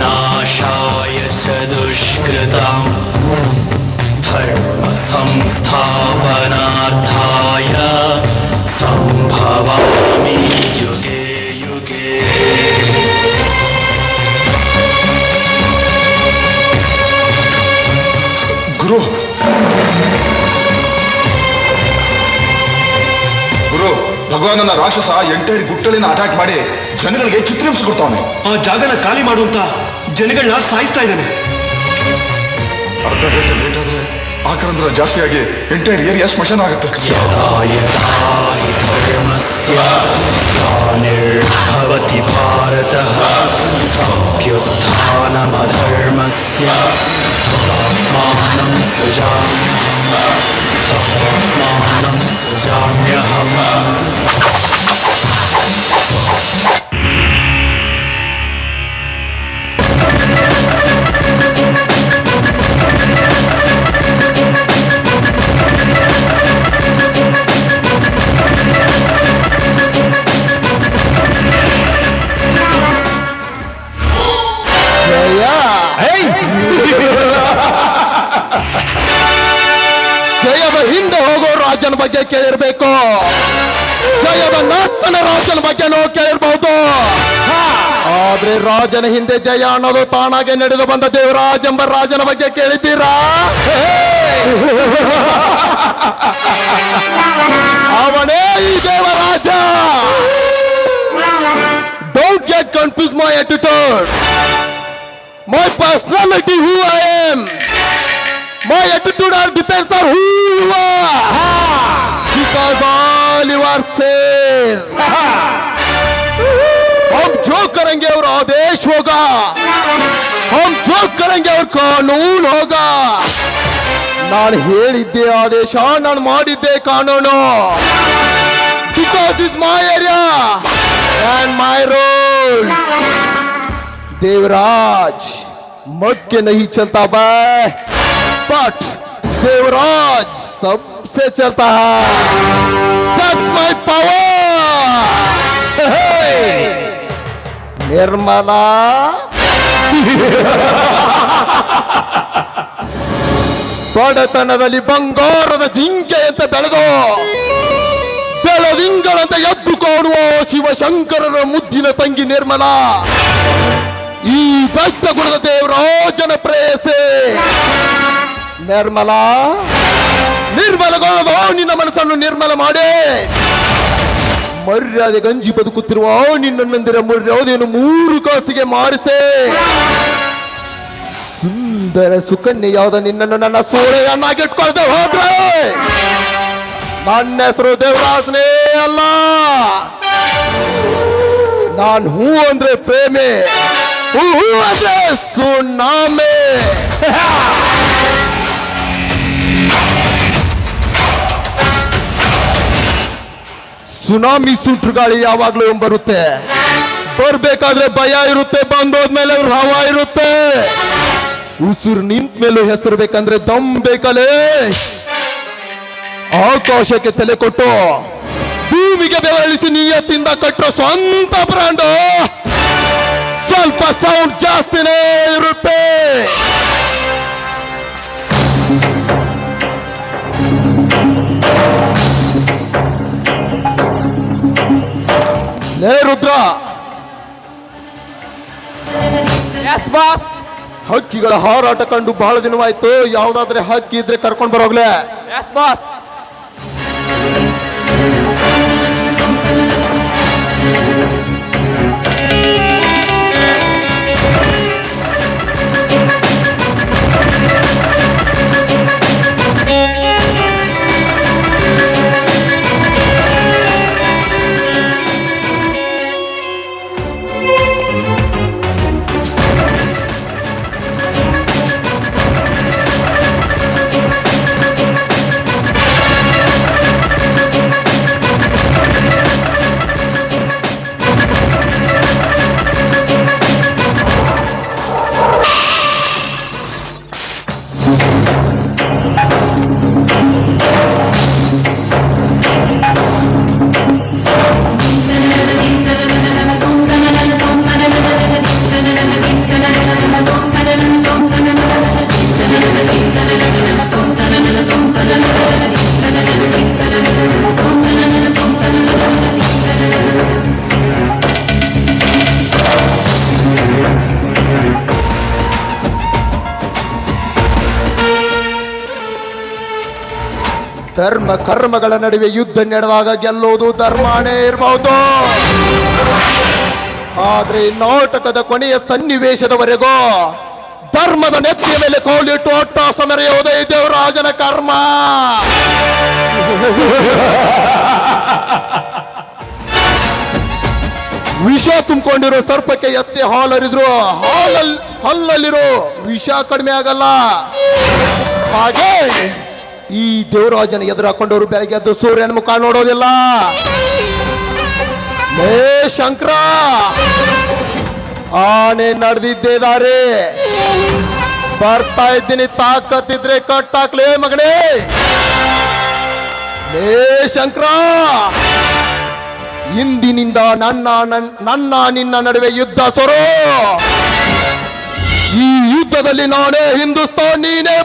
नाशाय च दुष्कृतम् धर्म संस्थापनार्थाय संभवामि युगे युगे। ಗುರು ಗುರು ಭಗವಾನನ ರಾಕ್ಷಸ ಎಂಟೈರ್ ಗುಟ್ಟಲಿನ ಅಟ್ಯಾಕ್ ಮಾಡಿ ಜನಗಳಿಗೆ ಚಿತ್ರಹಿಂಸೆ ಕೊಡ್ತಾವನೆ. ಆ ಜಾಗನ ಖಾಲಿ ಮಾಡುವಂತ ಜನಗಳನ್ನ ಸಾಯಿಸ್ತಾ ಇದ್ದಾನೆ. ಅರ್ಧ ಗಂಟೆ ಲೇಟ್ ಆದ್ರೆ ಆಕ್ರಂದ್ರ ಜಾಸ್ತಿ ಆಗಿ ಎಂಟೈರ್ ಏರಿಯಾ ಸ್ಮಶಾನ ಆಗುತ್ತೆ. ಯದಾ ಯದಾ ಹಿ ಧರ್ಮಸ್ಯ ಗ್ಲಾನಿರ್ಭವತಿ ಭಾರತಃ ಅಭ್ಯುತ್ಥಾನಮಧರ್ಮಸ್ಯ ತದಾತ್ಮಾನಂ ಸೃಜಾಮ್ಯಹಂ. ಜಯದ ಹಿಂದೆ ಹೋಗೋ ರಾಜನ ಬಗ್ಗೆ ಕೇಳಿರ್ಬೇಕು, ಜಯದ ನರ್ತನ ರಾಜನ ಬಗ್ಗೆ ನಾವು ಕೇಳಿರ್ಬಹುದು. ಆದ್ರೆ ರಾಜನ ಹಿಂದೆ ಜಯ ಅನ್ನೋದು ತಾನಾಗೆ ನಡೆದು ಬಂದ ದೇವರಾಜ ಎಂಬ ರಾಜನ ಬಗ್ಗೆ ಕೇಳಿದ್ದೀರಾ? ಅವನೇ ಈ Devaraja. Don't get confused my attitude, my personality, who I am. My attitude all depends on who you are, because all you are same. हम जो करेंगे और आदेश होगा, हम जो करेंगे और कानून होगा. ನಾನು ಹೇಳಿದ್ದೆ ಆದೇಶ, ನಾನು ಮಾಡಿದ್ದೆ ಕಾನೂನು. Because it's my area and my rules. Devraj मत के नहीं चलता भाई, बट देवराज सबसे चलता है. That's my power. ನಿರ್ಮಲಾ ಬಡತನದಲ್ಲಿ ಬಂಗಾರದ ಜಿಂಕೆಯಂತೆ ಬೆಳೆದು ಬೆಳದಿಂಗಳಂತೆ ಎದ್ದು ಕಾಣುವ ಶಿವಶಂಕರರ ಮುದ್ದಿನ ತಂಗಿ ನಿರ್ಮಲಾ ಈ ದೈತ್ಯ ಗುಣದ ದೇವರಾಜನ ಪ್ರೇಯಸೆ. ನಿರ್ಮಲಾ, ನಿರ್ಮಲಗೊಳ್ಳದ ನಿನ್ನ ಮನಸ್ಸನ್ನು ನಿರ್ಮಲ ಮಾಡಿ ಮರ್ಯಾದೆ ಗಂಜಿ ಬದುಕುತ್ತಿರುವ ನಿನ್ನಂದಿರ ಮರ್ಯಾದೆಯನ್ನು 3 ಕಾಸಿಗೆ ಮಾರಿಸೆ. ಸುಂದರ ಸುಕನ್ಯೆಯಾದ ನಿನ್ನನ್ನು ನನ್ನ ಸೂಳೆಯನ್ನಾಗಿಟ್ಕೊಳ್ದೆ ಹೋದ್ರೆ ನನ್ನ ಹೆಸರು ದೇವರಾಜನೇ ಅಲ್ಲ. ನಾನು ಹೂ ಅಂದ್ರೆ ಪ್ರೇಮೆ, ಹೂ ಅಂದ್ರೆ ಸುನಾಮೆ. ಸುನಾಮಿ ಸುಂಟ್ರು ಗಾಳಿ ಯಾವಾಗ್ಲೂ ಬರುತ್ತೆ, ಬರ್ಬೇಕಾದ್ರೆ ಭಯ ಇರುತ್ತೆ, ಬಂದೋದ್ಮೇಲೆ ಹವ ಇರುತ್ತೆ. ಉಸಿರು ನಿಂತ ಮೇಲೂ ಹೆಸರು ಬೇಕಂದ್ರೆ ದಮ್ ಬೇಕಲೇ. ಆಕಾಶಕ್ಕೆ ತಲೆ ಕೊಟ್ಟು ಭೂಮಿಗೆ ಬೆವರಳಿಸಿ ನಿಯತ್ತಿಂದ ಕಟ್ಟೋ ಸ್ವಂತ ಬ್ರಾಂಡು ಸ್ವಲ್ಪ ಸೌಂಡ್ ಜಾಸ್ತಿನೇ ಇರುತ್ತೆ. ಲೇ ರುದ್ರ, ಹಕ್ಕಿಗಳ ಹಾರಾಟ ಕಂಡು ಬಹಳ ದಿನವಾಯ್ತು. ಯಾವ್ದಾದ್ರೆ ಹಕ್ಕಿ ಇದ್ರೆ ಕರ್ಕೊಂಡ್ ಬರೋಗ್ಲೆ. ಧರ್ಮ ಕರ್ಮಗಳ ನಡುವೆ ಯುದ್ಧ ನಡೆದಾಗ ಗೆಲ್ಲುವುದು ಧರ್ಮನೇ ಇರಬಹುದು. ಆದ್ರೆ ಈ ನಾಟಕದ ಕೊನೆಯ ಸನ್ನಿವೇಶದವರೆಗೂ ಧರ್ಮದ ನೆತ್ತಿಯ ಮೇಲೆ ಕೋಲಿಟ್ಟು ಅಟ್ಟಾಸ ಮೆರೆಯುವುದೇ ದೇವರಾಜನ ಕರ್ಮ. ವಿಷ ತುಂಬಿಕೊಂಡಿರೋ ಸರ್ಪಕ್ಕೆ ಎಷ್ಟೇ ಹಾಲರಿದ್ರು ಹಲ್ಲಲ್ಲಿರೋ ವಿಷ ಕಡಿಮೆ ಆಗಲ್ಲ. ಹಾಗೆ ಈ ದೇವರಾಜನ ಎದುರು ಹಾಕೊಂಡವರು ಬೆಳಗ್ಗೆ ಎದ್ದು ಸೂರ್ಯನ ಮುಖ ನೋಡೋದಿಲ್ಲ. ಲೇ ಶಂಕರ, ಆನೆ ನಡೆದಿದ್ದೇ ದಾರಿ ಬರ್ತಾ ಇದ್ದೀನಿ, ತಾಕತ್ತಿದ್ರೆ ಕಟ್ಟಾಕ್ಲೇ ಮಗನೇ. ಲೇ ಶಂಕರ, ಇಂದಿನಿಂದ ನನ್ನ ನಿನ್ನ ನಡುವೆ ಯುದ್ಧ ಸೊರೋ. ಈ ಯುದ್ಧದಲ್ಲಿ ನಾನೇ ಹಿಂದೂಸ್ತಾನ್, ನೀನೇ